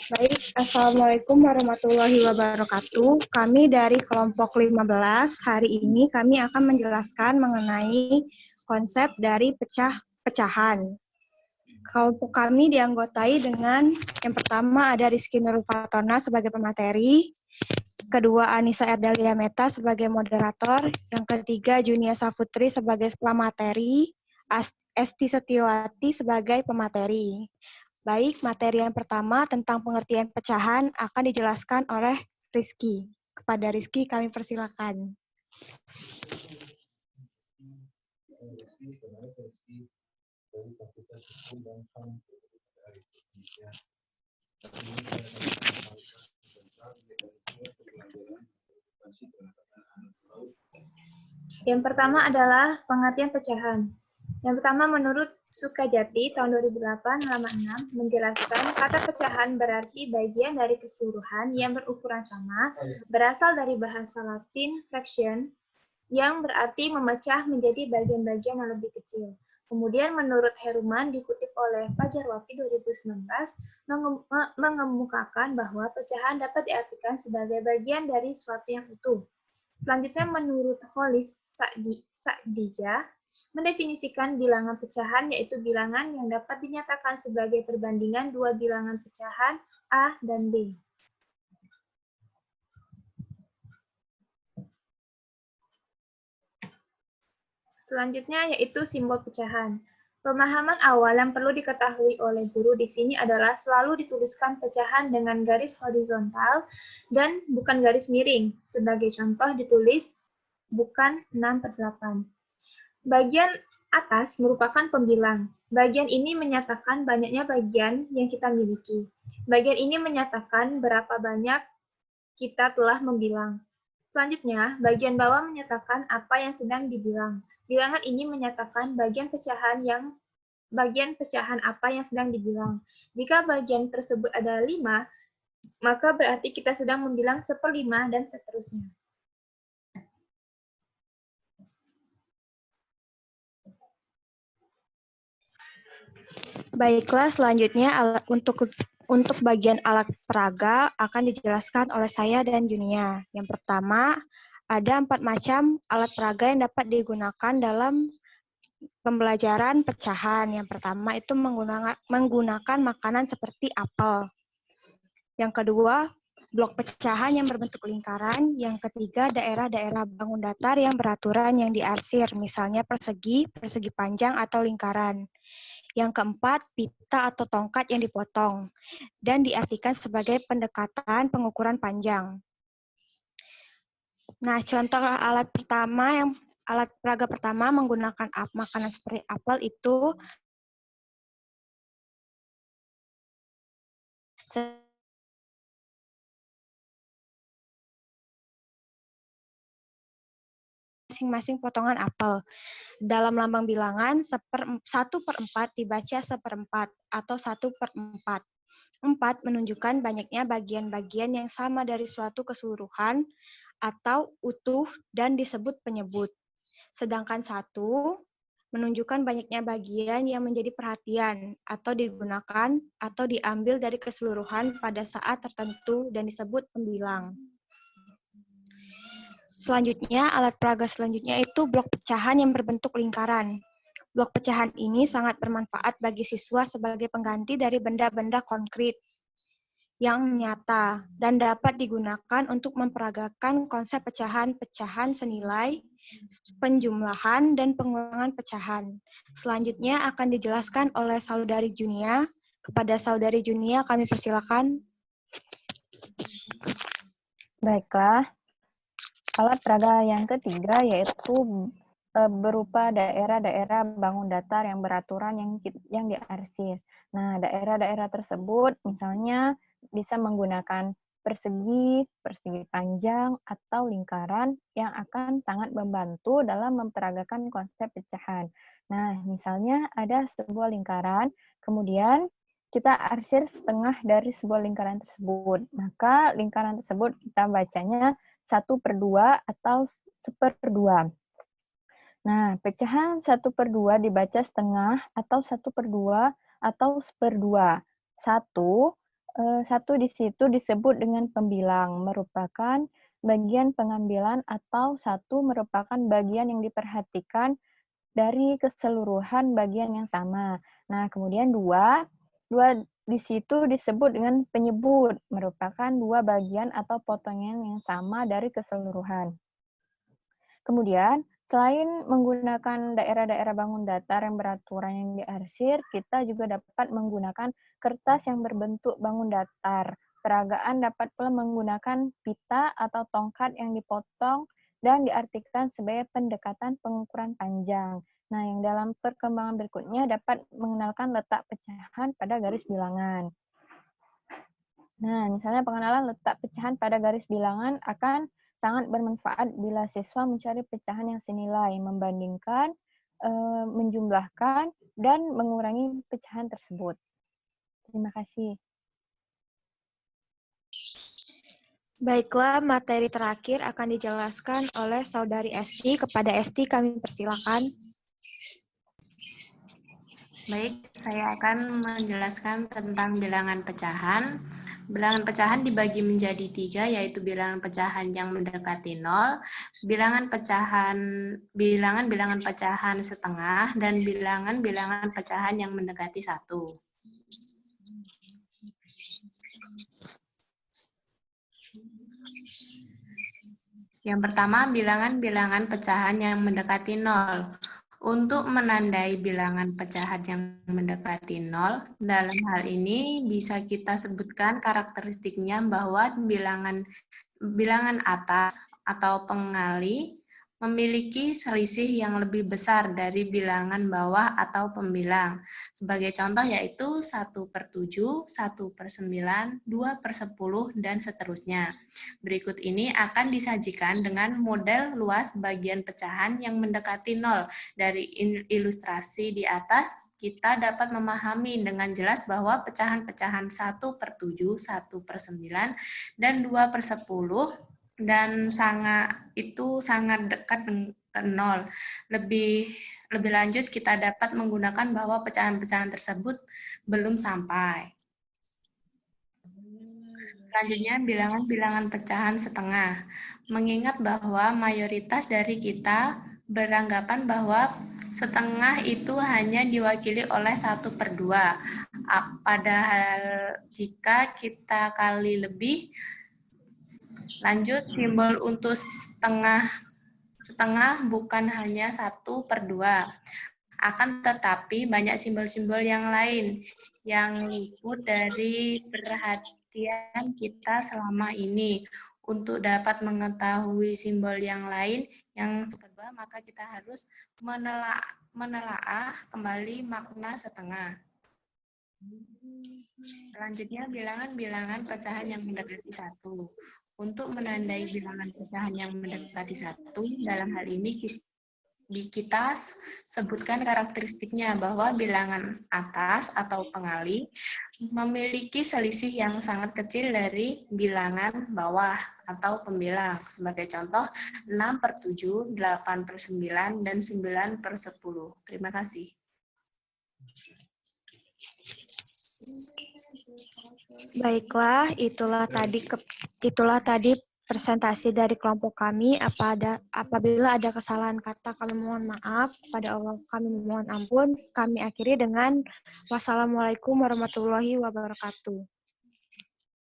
Baik, Assalamualaikum warahmatullahi wabarakatuh. Kami dari kelompok 15, hari ini kami akan menjelaskan mengenai konsep dari pecah-pecahan. Kelompok kami dianggotai dengan yang pertama ada Rizky Nurul Fatona sebagai pemateri, kedua Anissa Erdalia Meta sebagai moderator, yang ketiga Junia Safutri sebagai pemateri, Esti Setiawati sebagai pemateri. Baik, materi yang pertama tentang pengertian pecahan akan dijelaskan oleh Rizky. Kepada Rizky kami persilakan. Yang pertama adalah pengertian pecahan. Yang pertama menurut Sukajati tahun 2008 halaman 6 menjelaskan kata pecahan berarti bagian dari keseluruhan yang berukuran sama berasal dari bahasa Latin fraction yang berarti memecah menjadi bagian-bagian yang lebih kecil. Kemudian menurut Heruman dikutip oleh Fajarwati 2019 mengemukakan bahwa pecahan dapat diartikan sebagai bagian dari suatu yang utuh. Selanjutnya menurut Holis Sa'dijah mendefinisikan bilangan pecahan yaitu bilangan yang dapat dinyatakan sebagai perbandingan dua bilangan pecahan A dan B. Selanjutnya yaitu simbol pecahan. Pemahaman awal yang perlu diketahui oleh guru di sini adalah selalu dituliskan pecahan dengan garis horizontal dan bukan garis miring. Sebagai contoh ditulis bukan 6/8. Bagian atas merupakan pembilang. Bagian ini menyatakan banyaknya bagian yang kita miliki. Bagian ini menyatakan berapa banyak kita telah membilang. Selanjutnya, bagian bawah menyatakan apa yang sedang dibilang. Bilangan ini menyatakan bagian pecahan apa yang sedang dibilang. Jika bagian tersebut ada 5, maka berarti kita sedang membilang 1/5 dan seterusnya. Baiklah, selanjutnya untuk bagian alat peraga akan dijelaskan oleh saya dan Junia. Yang pertama, ada 4 macam alat peraga yang dapat digunakan dalam pembelajaran pecahan. Yang pertama itu menggunakan makanan seperti apel. Yang kedua, blok pecahan yang berbentuk lingkaran. Yang ketiga, daerah-daerah bangun datar yang beraturan yang diarsir, misalnya persegi, persegi panjang, atau lingkaran. Yang keempat, pita atau tongkat yang dipotong dan diartikan sebagai pendekatan pengukuran panjang. Nah, contoh alat peraga pertama menggunakan makanan seperti apel itu masing-masing potongan apel. Dalam lambang bilangan, 1/4 dibaca 1/4 atau 1/4. 4 menunjukkan banyaknya bagian-bagian yang sama dari suatu keseluruhan atau utuh dan disebut penyebut. Sedangkan 1 menunjukkan banyaknya bagian yang menjadi perhatian atau digunakan atau diambil dari keseluruhan pada saat tertentu dan disebut pembilang. Selanjutnya, alat peraga selanjutnya itu blok pecahan yang berbentuk lingkaran. Blok pecahan ini sangat bermanfaat bagi siswa sebagai pengganti dari benda-benda konkret yang nyata dan dapat digunakan untuk memperagakan konsep pecahan-pecahan senilai, penjumlahan, dan pengurangan pecahan. Selanjutnya akan dijelaskan oleh Saudari Junia. Kepada Saudari Junia kami persilakan. Baiklah, alat peraga yang ketiga yaitu berupa daerah-daerah bangun datar yang beraturan yang diarsir. Nah, daerah-daerah tersebut misalnya bisa menggunakan persegi, persegi panjang, atau lingkaran yang akan sangat membantu dalam memperagakan konsep pecahan. Nah, misalnya ada sebuah lingkaran, kemudian kita arsir setengah dari sebuah lingkaran tersebut. Maka lingkaran tersebut kita bacanya 1/2 atau 1/2. Nah, pecahan 1/2 dibaca setengah atau 1/2 atau 1/2. 1 Satu di situ disebut dengan pembilang, merupakan bagian pengambilan atau satu merupakan bagian yang diperhatikan dari keseluruhan bagian yang sama. Nah, kemudian dua di situ disebut dengan penyebut, merupakan dua bagian atau potongan yang sama dari keseluruhan. Kemudian, selain menggunakan daerah-daerah bangun datar yang beraturan yang diarsir, kita juga dapat menggunakan kertas yang berbentuk bangun datar. Peragaan dapat pula menggunakan pita atau tongkat yang dipotong dan diartikan sebagai pendekatan pengukuran panjang. Nah, yang dalam perkembangan berikutnya dapat mengenalkan letak pecahan pada garis bilangan. Nah, misalnya pengenalan letak pecahan pada garis bilangan akan sangat bermanfaat bila siswa mencari pecahan yang senilai, membandingkan, menjumlahkan, dan mengurangi pecahan tersebut. Terima kasih. Baiklah, materi terakhir akan dijelaskan oleh Saudari Esti. Kepada Esti kami persilakan. Baik, saya akan menjelaskan tentang bilangan pecahan. Bilangan pecahan dibagi menjadi 3, yaitu bilangan pecahan yang mendekati 0, bilangan pecahan setengah, dan bilangan pecahan yang mendekati 1. Yang pertama, bilangan pecahan yang mendekati 0. Untuk menandai bilangan pecahan yang mendekati 0, dalam hal ini bisa kita sebutkan karakteristiknya bahwa bilangan atas atau pengali memiliki selisih yang lebih besar dari bilangan bawah atau pembilang. Sebagai contoh yaitu 1/7, 1/9, 2/10, dan seterusnya. Berikut ini akan disajikan dengan model luas bagian pecahan yang mendekati 0. Dari ilustrasi di atas, kita dapat memahami dengan jelas bahwa pecahan-pecahan 1/7, 1/9, dan 2/10 dan sangat dekat ke 0. Lebih lanjut, kita dapat menggunakan bahwa pecahan-pecahan tersebut belum sampai. Selanjutnya, bilangan pecahan setengah. Mengingat bahwa mayoritas dari kita beranggapan bahwa setengah itu hanya diwakili oleh 1/2. Padahal jika kita kali lebih, lanjut, simbol untuk setengah bukan hanya 1/2. Akan tetapi banyak simbol-simbol yang lain yang luput dari perhatian kita selama ini. Untuk dapat mengetahui simbol yang lain yang kedua, maka kita harus menelaah kembali makna setengah. Selanjutnya, bilangan pecahan yang mendekati 1. Untuk menandai bilangan pecahan yang mendekati 1, dalam hal ini kita sebutkan karakteristiknya bahwa bilangan atas atau pengali memiliki selisih yang sangat kecil dari bilangan bawah atau pembilang. Sebagai contoh, 6/7, 8/9, dan 9/10. Terima kasih. Baiklah, itulah tadi presentasi dari kelompok kami. Apabila ada kesalahan kata, kami mohon maaf. Kepada Allah kami mohon ampun. Kami akhiri dengan wassalamualaikum warahmatullahi wabarakatuh.